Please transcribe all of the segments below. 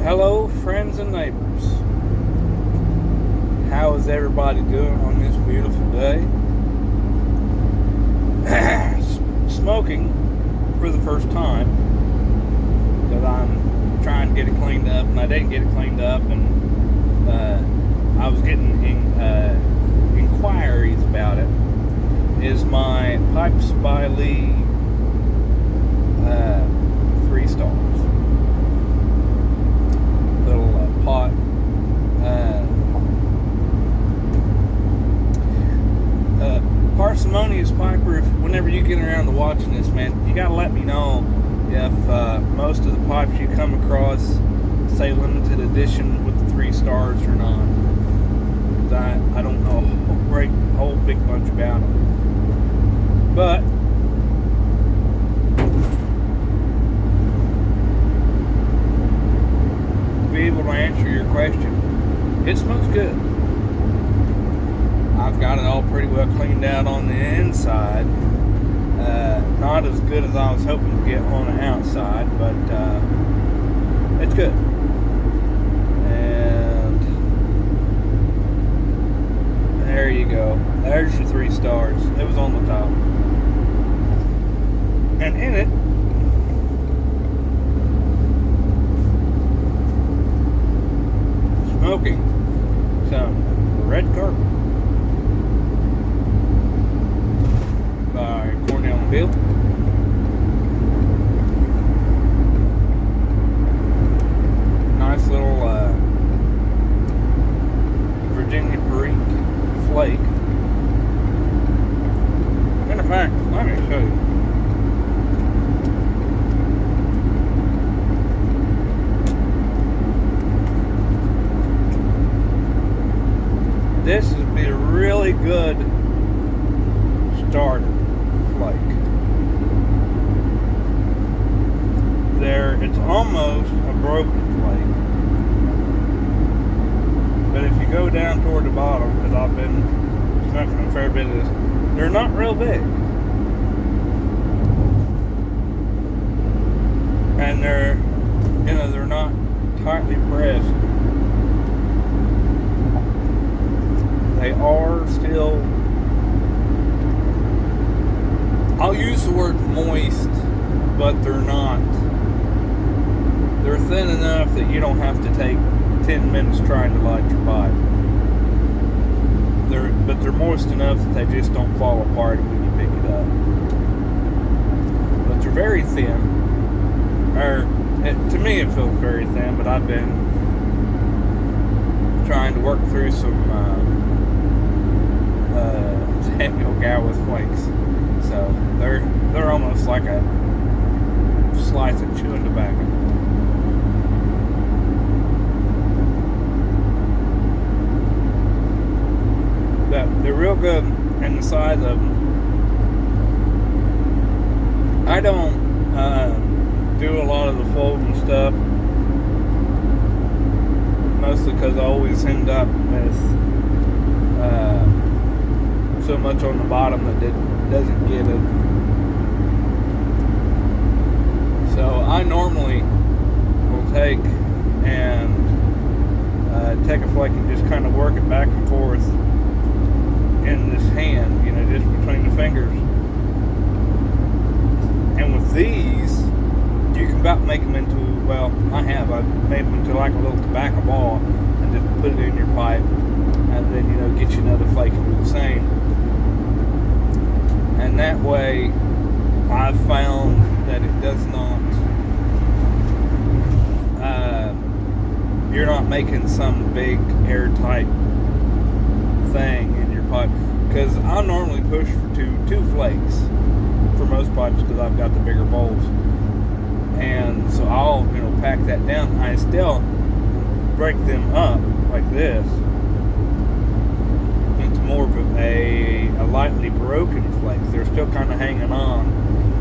Hello, friends and neighbors. How is everybody doing on this beautiful day? Smoking for the first time because I'm trying to get it cleaned up, and I didn't get it cleaned up, and I was getting inquiries about it. Is my Pipes by Lee 3 stars little pot. Parsimonious piper, whenever you get around to watching this, man, you gotta let me know if most of the pipes you come across say limited edition with the 3 stars or not. I don't know a whole big bunch about them. But to be able to answer your question, it smells good. I've got it all pretty well cleaned out on the inside. Not as good as I was hoping to get on the outside, but it's good. And there you go. There's your 3 stars. It was on the top. And in it, smoking some red carpet by Cornell and Bill. Nice little Virginia Perique flake. In fact, let me show you. This would be a really good starter flake. It's almost a broken flake. But if you go down toward the bottom, because I've been smoking a fair bit of this, they're not real big. And they're not tightly pressed. They are still, I'll use the word moist, but they're not. They're thin enough that you don't have to take 10 minutes trying to light your pipe. But they're moist enough that they just don't fall apart when you pick it up. But they're very thin. To me it feels very thin, but I've been trying to work through some Samuel Gowith flakes, so they're almost like a slice of chewing tobacco. But they're real good, and the size of them. I don't do a lot of the folding stuff, mostly because I always end up with so much on the bottom that doesn't get it. So I normally will take a flake and just kind of work it back and forth in this hand, just between the fingers. And with these, you can about make them into, I've made them into like a little tobacco ball and just put it in your pipe, and then get you another flake and do the same. And that way I've found that it does not you're not making some big airtight thing in your pipe, because I normally push for two flakes for most pipes because I've got the bigger bowls, and so I'll pack that down. I still break them up like this into more of a lightly broken flake. They're still kind of hanging on,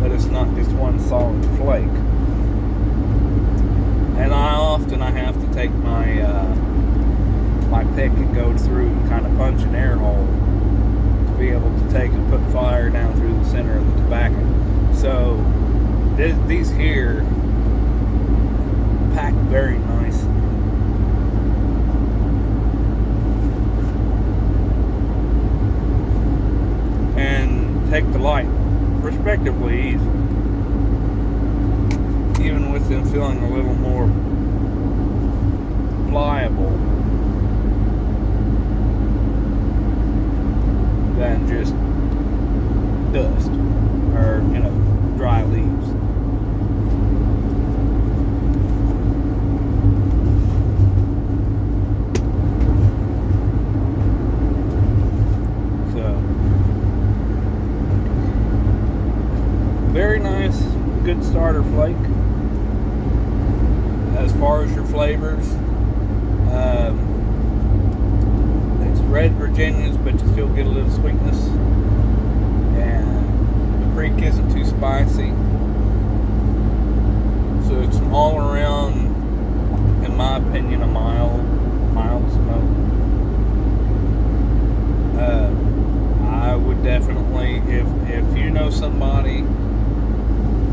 but it's not just one solid flake. And I have to take my pick and go through and kind of punch an air hole to be able to take and put fire down through the center of the tobacco. So these here pack very nice feeling a little more pliable than just dust or, dry leaves. So, very nice, good starter flake. As far as your flavors, it's red Virginias, but you still get a little sweetness, and the Creek isn't too spicy, so it's an all-around, in my opinion, a mild smoke. I would definitely, if you know somebody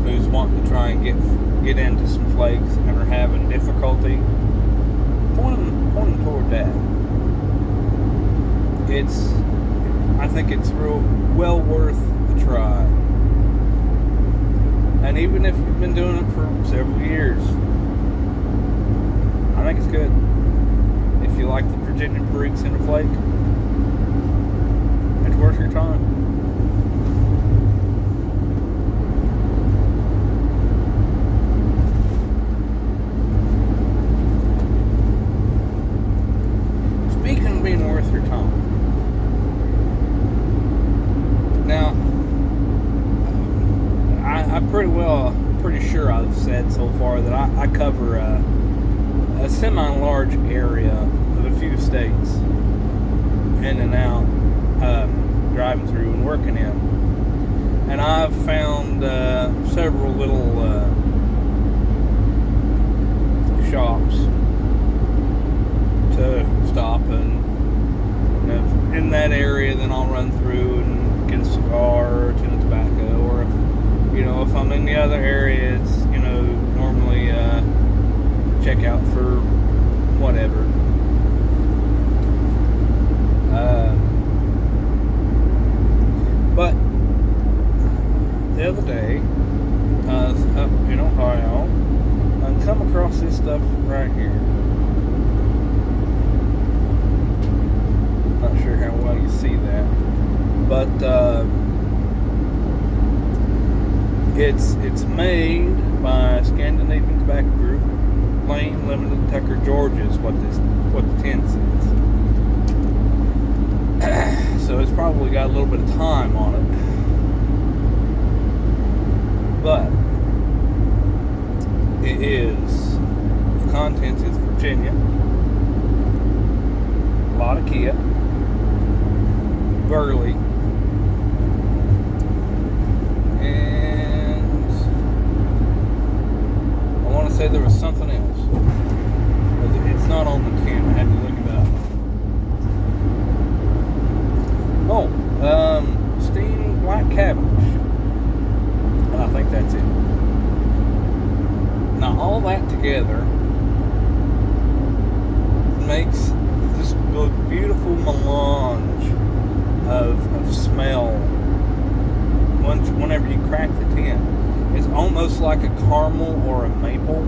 who's wanting to try and get into some flakes and are having difficulty, point them toward that. I think it's real well worth a try. And even if you've been doing it for several years, I think it's good. If you like the Virginia Periques in a flake, it's worth your time. Speaking of being worth your time, now, I'm pretty sure I've said so far that I cover a semi-large area of a few states, in and out, driving through and working in. And I've found several little shops to stop, and in that area, then I'll run through and get a cigar or a tin of tobacco, or if I'm in the other area, it's normally check out for whatever. But the other day, I was up in Ohio and come across this stuff right here. Not sure how well you see that, but it's made by Scandinavian Tobacco Group, Lane Limited, Tucker, Georgia, is what the tin says. So it's probably got a little bit of time on it, but the contents is Virginia, Latakia, Burley, and I want to say there was something else. It's not on the tin. I had to look it up. Steamed black cabbage, and I think that's it. Now all that together makes this beautiful melange of smell. Whenever you crack the tin, it's almost like a caramel or a maple,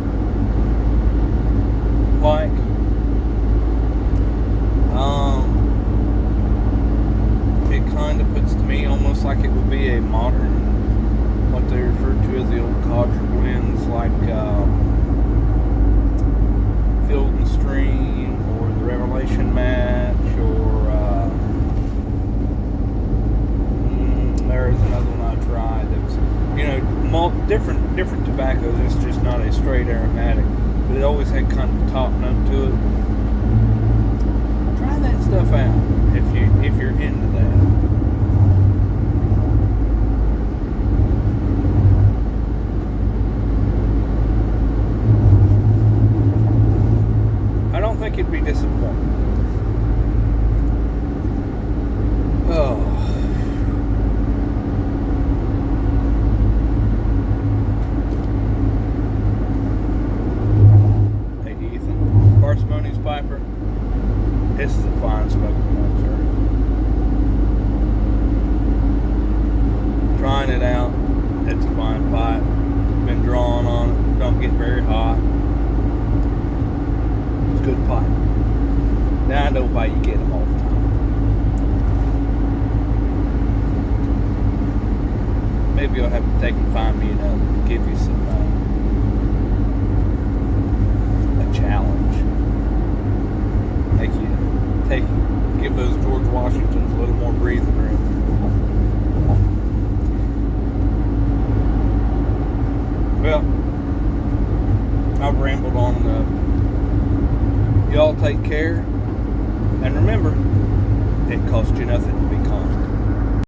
it kind of puts to me almost like it would be a modern, what they refer to as the old codger blends, like Field and Stream, or the Revelation Match, or there's another one I tried that was, different tobaccos. It's just not a straight aromatic, but it always had kind of a top note to it. Try that stuff out if you're into that. I don't think you'd be disappointed. Oh. Parsimonious Piper. This is a fine smoking one, sir. Trying it out. It's a fine pipe. Been drawing on it. Don't get very hot. why you get them all the time. Maybe you'll have to take and find me and give you some a challenge. Make you give those George Washingtons a little more breathing room. Well, I've rambled on enough. Y'all take care, and remember, it costs you nothing.